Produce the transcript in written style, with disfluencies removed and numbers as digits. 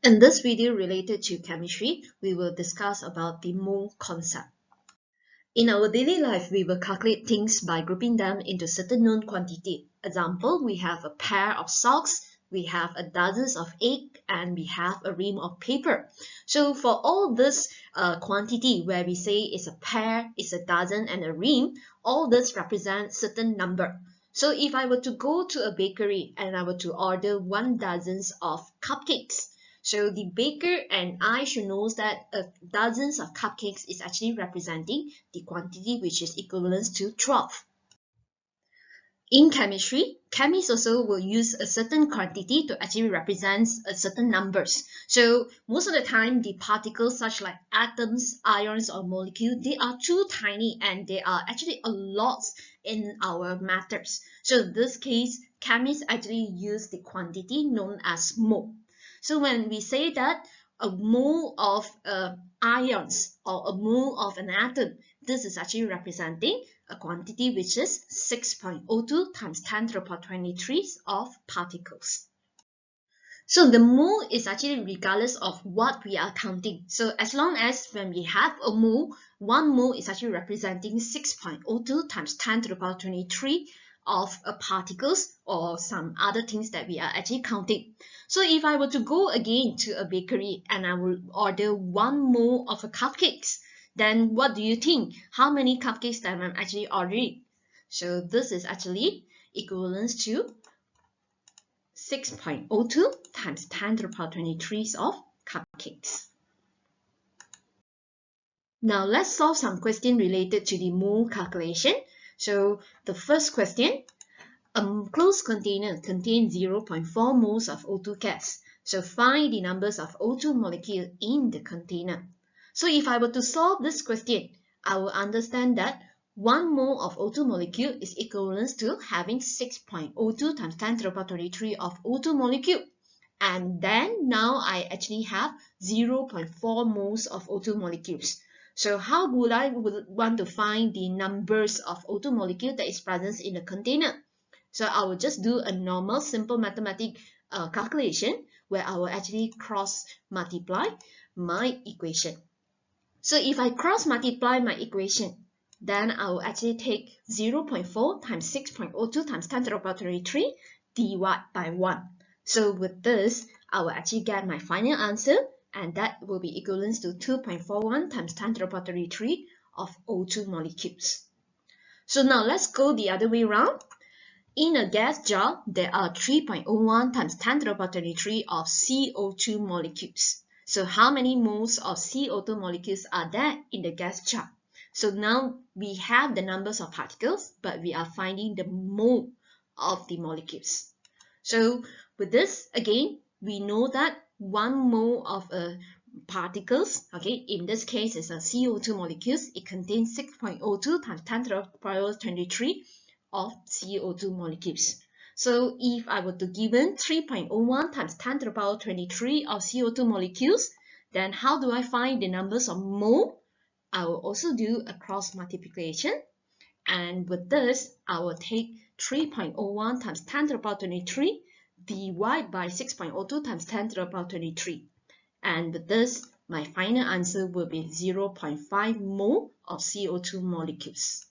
In this video related to chemistry, we will discuss about the mole concept. In our daily life, we will calculate things by grouping them into certain known quantity. Example, we have a pair of socks, we have a dozen of eggs, and we have a ream of paper. So for all this quantity where we say it's a pair, it's a dozen, and a ream, all this represents certain number. So if I were to go to a bakery and I were to order 1 dozen of cupcakes, so the baker and I should know that dozens of cupcakes is actually representing the quantity which is equivalent to 12. In chemistry, chemists also will use a certain quantity to actually represent certain numbers. So most of the time, the particles such like atoms, ions, or molecules, they are too tiny and they are actually a lot in our methods. So in this case, chemists actually use the quantity known as mole. So when we say that a mole of ions or a mole of an atom, this is actually representing a quantity which is 6.02 times 10 to the power 23 of particles. So the mole is actually regardless of what we are counting. So as long as when we have a mole, 1 mole is actually representing 6.02 times 10 to the power 23 of particles or some other things that we are actually counting. So if I were to go again to a bakery and I will order 1 mole of a cupcakes, then what do you think? How many cupcakes that I'm actually ordering? So this is actually equivalent to 6.02 times 10 to the power 23 of cupcakes. Now let's solve some questions related to the mole calculation. So the first question, a closed container contains 0.4 moles of O2 gas. So find the numbers of O2 molecules in the container. So if I were to solve this question, I will understand that 1 mole of O2 molecule is equivalent to having 6.02 times 10 to the power 23 of O2 molecule. And then now I actually have 0.4 moles of O2 molecules. So how would I want to find the numbers of O2 molecule that is present in the container? So I will just do a normal simple mathematical calculation where I will actually cross multiply my equation. So if I cross multiply my equation, then I will actually take 0.4 times 6.02 times 10 to the power 23 divided by 1. So with this, I will actually get my final answer, and that will be equivalent to 2.41 times 10 to the power 33 of O2 molecules. So now let's go the other way around. In a gas jar, there are 3.01 times 10 to the power 23 of CO2 molecules. So how many moles of CO2 molecules are there in the gas jar? So now we have the numbers of particles, but we are finding the mole of the molecules. So with this, again, we know that 1 mole of particles, okay, in this case is a CO2 molecules, it contains 6.02 times 10 to the power 23 of CO2 molecules. So if I were to given 3.01 times 10 to the power 23 of CO2 molecules, then how do I find the numbers of mole? I will also do a cross multiplication, and with this I will take 3.01 times 10 to the power 23 divided by 6.02 times 10 to the power 23, and with this my final answer will be 0.5 mole of CO2 molecules.